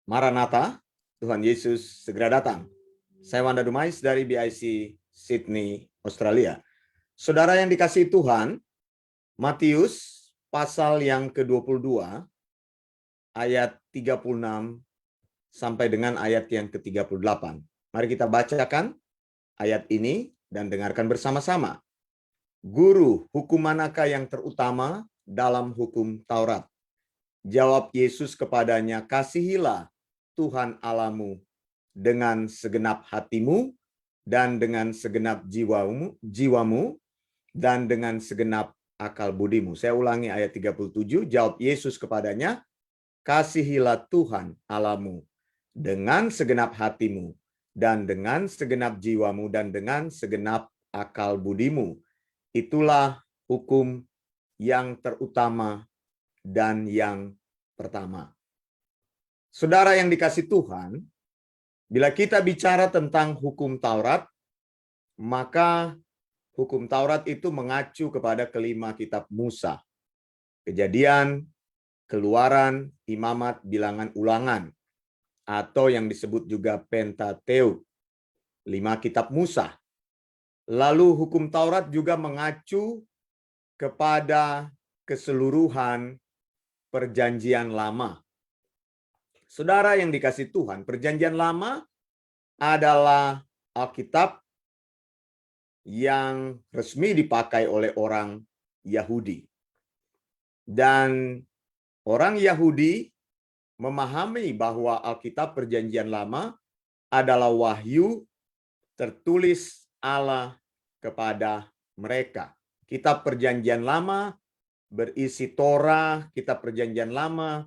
Maranatha, Tuhan Yesus segera datang. Saya Wanda Dumais dari BIC Sydney, Australia. Saudara yang dikasihi Tuhan, Matius pasal yang ke-22 ayat 36 sampai dengan ayat yang ke-38. Mari kita bacakan ayat ini dan dengarkan bersama-sama. Guru, hukum manakah yang terutama dalam hukum Taurat? Jawab Yesus kepadanya, kasihilah Tuhan Allahmu dengan segenap hatimu dan dengan segenap jiwamu dan dengan segenap akal budimu. Saya ulangi ayat 37, jawab Yesus kepadanya, kasihilah Tuhan Allahmu dengan segenap hatimu dan dengan segenap jiwamu dan dengan segenap akal budimu. Itulah hukum yang terutama dan yang pertama. Saudara yang dikasihi Tuhan, bila kita bicara tentang hukum Taurat, maka hukum Taurat itu mengacu kepada kelima kitab Musa. Kejadian, Keluaran, Imamat, Bilangan, Ulangan, atau yang disebut juga Pentateuk, 5 kitab Musa. Lalu hukum Taurat juga mengacu kepada keseluruhan Perjanjian Lama. Saudara yang dikasihi Tuhan, Perjanjian Lama adalah Alkitab yang resmi dipakai oleh orang Yahudi. Dan orang Yahudi memahami bahwa Alkitab Perjanjian Lama adalah wahyu tertulis Allah kepada mereka. Kitab Perjanjian Lama berisi Torah, Kitab Perjanjian Lama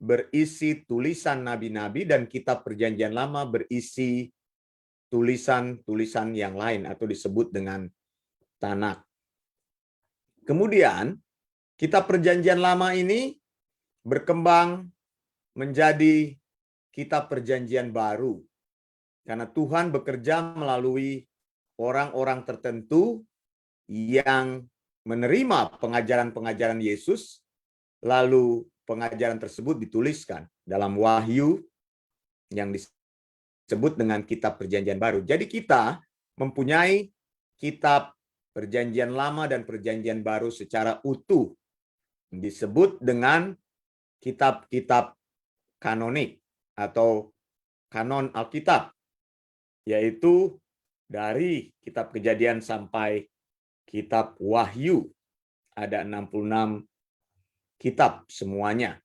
berisi tulisan nabi-nabi, dan Kitab Perjanjian Lama berisi tulisan-tulisan yang lain atau disebut dengan Tanakh. Kemudian, Kitab Perjanjian Lama ini berkembang menjadi Kitab Perjanjian Baru. Karena Tuhan bekerja melalui orang-orang tertentu yang menerima pengajaran-pengajaran Yesus, lalu pengajaran tersebut dituliskan dalam wahyu yang disebut dengan Kitab Perjanjian Baru. Jadi kita mempunyai Kitab Perjanjian Lama dan Perjanjian Baru secara utuh. Disebut dengan kitab-kitab kanonik atau kanon Alkitab, yaitu dari Kitab Kejadian sampai Kitab Wahyu. Ada 66 kitab semuanya.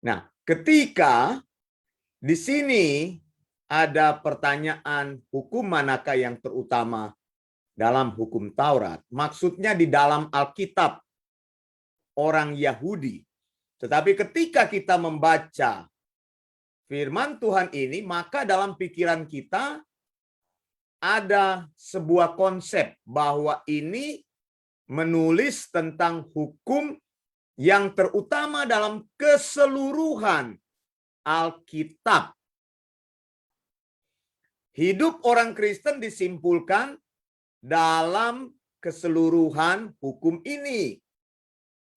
Nah, ketika di sini ada pertanyaan hukum manakah yang terutama dalam hukum Taurat, maksudnya di dalam Alkitab orang Yahudi. Tetapi ketika kita membaca firman Tuhan ini, maka dalam pikiran kita ada sebuah konsep bahwa ini menulis tentang hukum yang terutama dalam keseluruhan Alkitab. Hidup orang Kristen disimpulkan dalam keseluruhan hukum ini.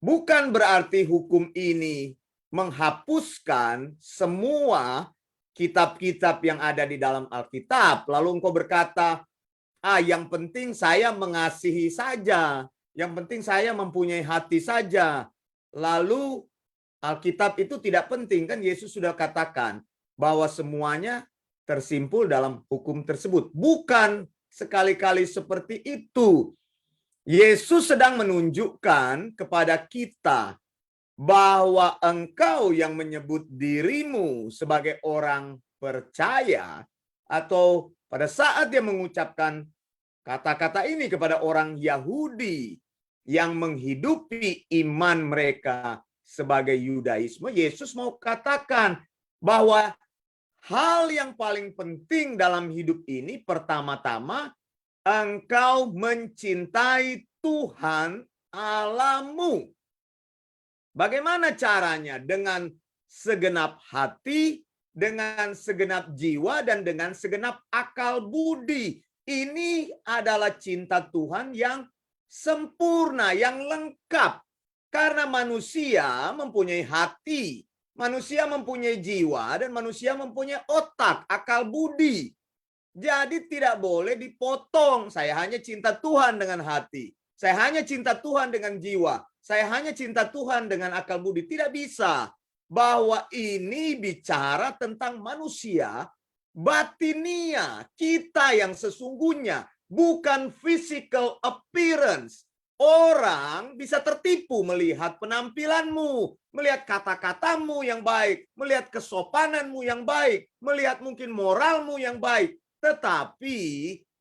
Bukan berarti hukum ini menghapuskan semua kitab-kitab yang ada di dalam Alkitab. Lalu engkau berkata, yang penting saya mengasihi saja. Yang penting saya mempunyai hati saja. Lalu Alkitab itu tidak penting, kan Yesus sudah katakan bahwa semuanya tersimpul dalam hukum tersebut. Bukan sekali-kali seperti itu. Yesus sedang menunjukkan kepada kita bahwa engkau yang menyebut dirimu sebagai orang percaya, atau pada saat dia mengucapkan kata-kata ini kepada orang Yahudi yang menghidupi iman mereka sebagai Yudaisme, Yesus mau katakan bahwa hal yang paling penting dalam hidup ini pertama-tama engkau mencintai Tuhan Allahmu. Bagaimana caranya? Dengan segenap hati, dengan segenap jiwa, dan dengan segenap akal budi. Ini adalah cinta Tuhan yang sempurna, yang lengkap. Karena manusia mempunyai hati, Manusia mempunyai jiwa dan manusia mempunyai otak, akal budi. Jadi tidak boleh dipotong. Saya hanya cinta Tuhan dengan hati. Saya hanya cinta Tuhan dengan jiwa. Saya hanya cinta Tuhan dengan akal budi. Tidak bisa. Bahwa ini bicara tentang manusia batinia, kita yang sesungguhnya, bukan physical appearance. Orang bisa tertipu melihat penampilanmu, melihat kata-katamu yang baik, melihat kesopananmu yang baik, melihat mungkin moralmu yang baik. Tetapi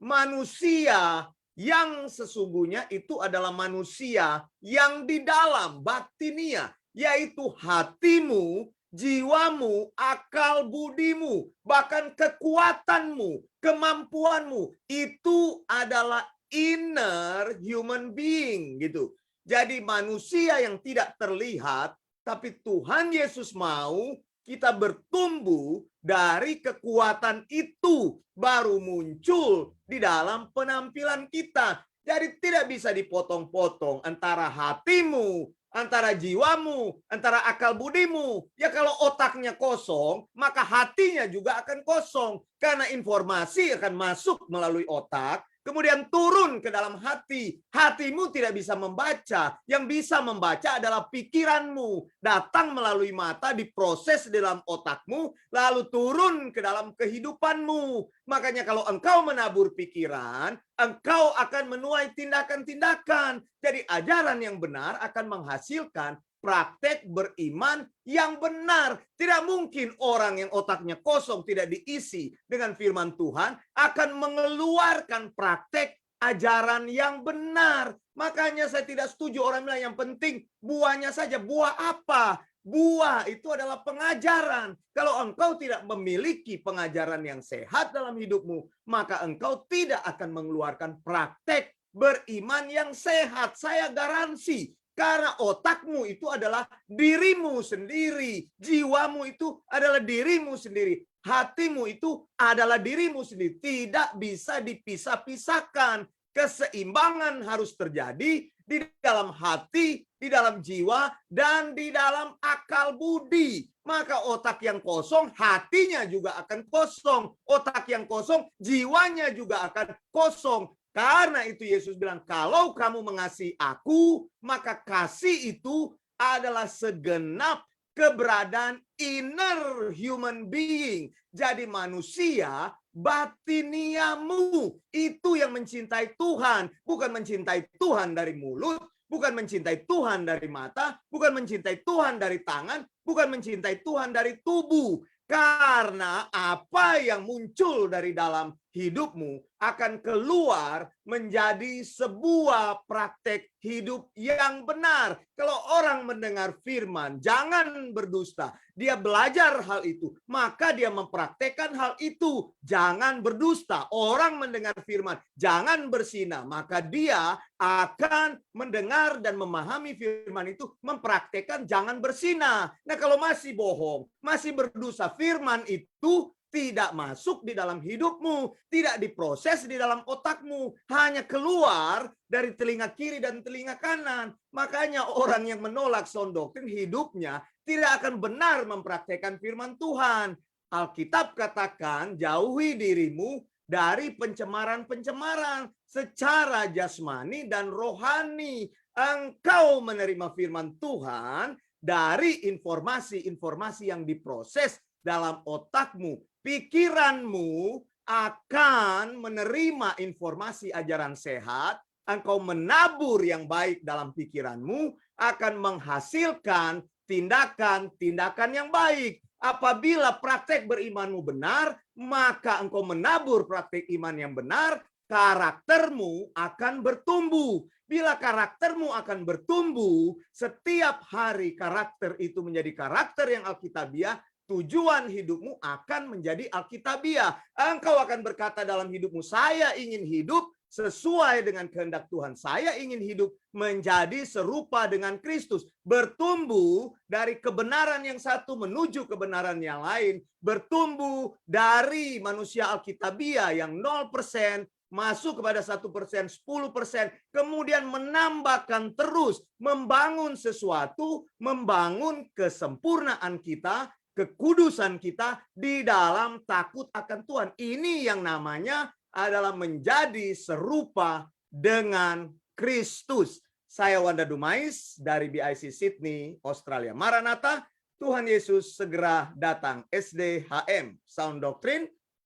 manusia yang sesungguhnya itu adalah manusia yang di dalam batinia, yaitu hatimu, jiwamu, akal budimu, bahkan kekuatanmu, kemampuanmu, itu adalah inner human being gitu. Jadi manusia yang tidak terlihat, tapi Tuhan Yesus mau kita bertumbuh dari kekuatan itu baru muncul di dalam penampilan kita. Jadi tidak bisa dipotong-potong antara hatimu, antara jiwamu, antara akal budimu. Ya kalau otaknya kosong, maka hatinya juga akan kosong. Karena informasi akan masuk melalui otak, kemudian turun ke dalam hati. Hatimu tidak bisa membaca. Yang bisa membaca adalah pikiranmu. Datang melalui mata, diproses di dalam otakmu, lalu turun ke dalam kehidupanmu. Makanya kalau engkau menabur pikiran, engkau akan menuai tindakan-tindakan. Jadi ajaran yang benar akan menghasilkan praktek beriman yang benar. Tidak mungkin orang yang otaknya kosong tidak diisi dengan firman Tuhan akan mengeluarkan praktek ajaran yang benar. Makanya saya tidak setuju orang bilang yang penting buahnya saja. Buah apa? Buah itu adalah pengajaran. Kalau engkau tidak memiliki pengajaran yang sehat dalam hidupmu, maka engkau tidak akan mengeluarkan praktek beriman yang sehat. Saya garansi. Karena otakmu itu adalah dirimu sendiri. Jiwamu itu adalah dirimu sendiri. Hatimu itu adalah dirimu sendiri. Tidak bisa dipisah-pisahkan. Keseimbangan harus terjadi di dalam hati, di dalam jiwa, dan di dalam akal budi. Maka otak yang kosong, hatinya juga akan kosong. Otak yang kosong, jiwanya juga akan kosong. Karena itu Yesus bilang, kalau kamu mengasihi aku, maka kasih itu adalah segenap keberadaan inner human being. Jadi manusia batiniamu itu yang mencintai Tuhan. Bukan mencintai Tuhan dari mulut, bukan mencintai Tuhan dari mata, bukan mencintai Tuhan dari tangan, bukan mencintai Tuhan dari tubuh. Karena apa yang muncul dari dalam hidupmu akan keluar menjadi sebuah praktek hidup yang benar. Kalau orang mendengar firman, jangan berdusta. Dia belajar hal itu, maka dia mempraktekkan hal itu. Jangan berdusta. Orang mendengar firman, jangan berzina, maka dia akan mendengar dan memahami firman itu, mempraktekkan jangan berzina. Nah, kalau masih bohong, masih berdosa, firman itu tidak masuk di dalam hidupmu, tidak diproses di dalam otakmu, hanya keluar dari telinga kiri dan telinga kanan. Makanya orang yang menolak sound doctrine hidupnya tidak akan benar mempraktekkan firman Tuhan. Alkitab katakan, jauhi dirimu dari pencemaran-pencemaran secara jasmani dan rohani. Engkau menerima firman Tuhan dari informasi-informasi yang diproses dalam otakmu. Pikiranmu akan menerima informasi ajaran sehat. Engkau menabur yang baik dalam pikiranmu, akan menghasilkan tindakan-tindakan yang baik. Apabila praktek berimanmu benar, maka engkau menabur praktek iman yang benar, karaktermu akan bertumbuh. Bila karaktermu akan bertumbuh, setiap hari karakter itu menjadi karakter yang alkitabiah, tujuan hidupmu akan menjadi alkitabiah. Engkau akan berkata dalam hidupmu, saya ingin hidup sesuai dengan kehendak Tuhan. Saya ingin hidup menjadi serupa dengan Kristus. Bertumbuh dari kebenaran yang satu menuju kebenaran yang lain. Bertumbuh dari manusia alkitabiah yang 0% masuk kepada 1%, 10%, kemudian menambahkan terus, membangun sesuatu, membangun kesempurnaan kita, kekudusan kita di dalam takut akan Tuhan. Ini yang namanya adalah menjadi serupa dengan Kristus. Saya Wanda Dumais dari BIC Sydney, Australia. Maranatha, Tuhan Yesus segera datang. SDHM, Sound Doctrine,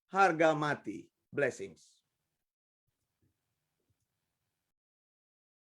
harga mati. Blessings.